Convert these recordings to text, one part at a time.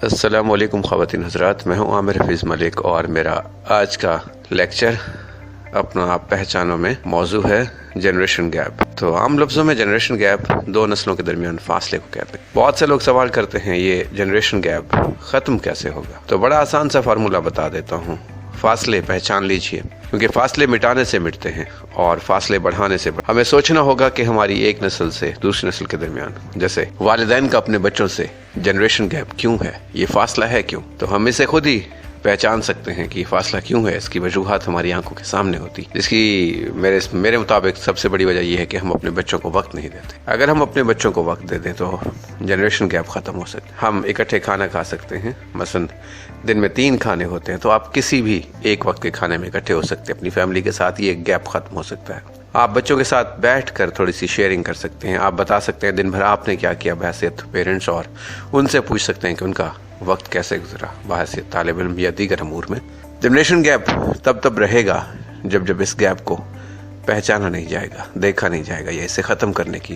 السلام علیکم خواتین حضرات، میں ہوں عامر حفیظ ملک اور میرا آج کا لیکچر اپنا آپ پہچانوں میں موضوع ہے جنریشن گیپ۔ تو عام لفظوں میں جنریشن گیپ دو نسلوں کے درمیان فاصلے کو کہتے ہیں۔ بہت سے لوگ سوال کرتے ہیں یہ جنریشن گیپ ختم کیسے ہوگا؟ تو بڑا آسان سا فارمولہ بتا دیتا ہوں، فاصلے پہچان لیجئے، کیونکہ فاصلے مٹانے سے مٹتے ہیں اور فاصلے بڑھانے سے ہمیں سوچنا ہوگا کہ ہماری ایک نسل سے دوسری نسل کے درمیان، جیسے والدین کا اپنے بچوں سے جنریشن گیپ کیوں ہے، یہ فاصلہ ہے کیوں؟ تو ہم اسے خود ہی پہچان سکتے ہیں کہ یہ فاصلہ کیوں ہے۔ اس کی وجوہات ہماری آنکھوں کے سامنے ہوتی، جس کی میرے مطابق سب سے بڑی وجہ یہ ہے کہ ہم اپنے بچوں کو وقت نہیں دیتے۔ اگر ہم اپنے بچوں کو وقت دے دیں تو جنریشن گیپ ختم ہو سکتا ہے۔ ہم اکٹھے کھانا کھا سکتے ہیں، مثلا دن میں 3 کھانے ہوتے ہیں تو آپ کسی بھی ایک وقت کے کھانے میں اکٹھے ہو سکتے ہیں اپنی فیملی کے ساتھ، یہ گیپ ختم ہو سکتا ہے۔ آپ بچوں کے ساتھ بیٹھ کر تھوڑی سی شیئرنگ کر سکتے ہیں، آپ بتا سکتے ہیں دن بھر آپ نے کیا کیا بحیثیت پیرنٹس، اور ان سے پوچھ سکتے ہیں کہ ان کا وقت کیسے گزرا بحیثیت طالب علم یا دیگر امور میں۔ جنریشن گیپ تب رہے گا جب اس گیپ کو پہچانا نہیں جائے گا، دیکھا نہیں جائے گا، یا اسے ختم کرنے کی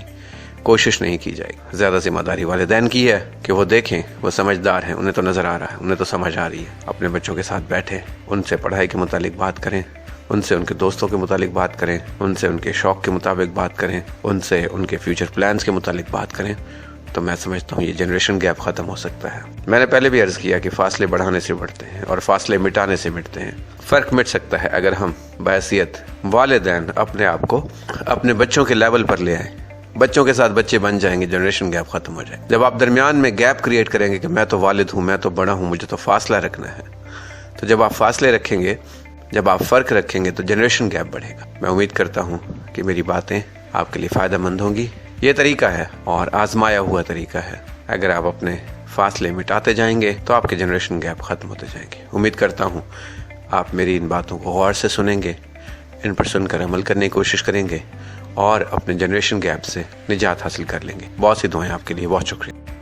کوشش نہیں کی جائے گی۔ زیادہ ذمہ داری والدین کی ہے کہ وہ دیکھیں، وہ سمجھدار ہیں، انہیں تو نظر آ رہا ہے، انہیں تو سمجھ آ رہی ہے۔ اپنے بچوں کے ساتھ بیٹھیں، ان سے پڑھائی کے متعلق بات کریں، ان سے ان کے دوستوں کے متعلق بات کریں، ان سے ان کے شوق کے مطابق بات کریں، ان سے ان کے فیوچر پلانز کے متعلق بات کریں، تو میں سمجھتا ہوں یہ جنریشن گیپ ختم ہو سکتا ہے۔ میں نے پہلے بھی عرض کیا کہ فاصلے بڑھانے سے بڑھتے ہیں اور فاصلے مٹانے سے مٹتے ہیں۔ فرق مٹ سکتا ہے اگر ہم بحیثیت والدین اپنے آپ کو اپنے بچوں کے لیول پر لے آئیں، بچوں کے ساتھ بچے بن جائیں گے، جنریشن گیپ ختم ہو جائے۔ جب آپ درمیان میں گیپ کریٹ کریں گے کہ میں تو والد ہوں، میں تو بڑا ہوں، مجھے تو فاصلہ رکھنا ہے، تو جب آپ فاصلے رکھیں گے، جب آپ فرق رکھیں گے تو جنریشن گیپ بڑھے گا۔ میں امید کرتا ہوں کہ میری باتیں آپ کے لیے فائدہ مند ہوں گی۔ یہ طریقہ ہے اور آزمایا ہوا طریقہ ہے، اگر آپ اپنے فاصلے مٹاتے جائیں گے تو آپ کے جنریشن گیپ ختم ہوتے جائیں گے۔ امید کرتا ہوں آپ میری ان باتوں کو غور سے سنیں گے، ان پر سن کر عمل کرنے کی کوشش کریں گے اور اپنے جنریشن گیپ سے نجات حاصل کر لیں گے۔ بہت سی دعائیں آپ کے لیے، بہت شکریہ۔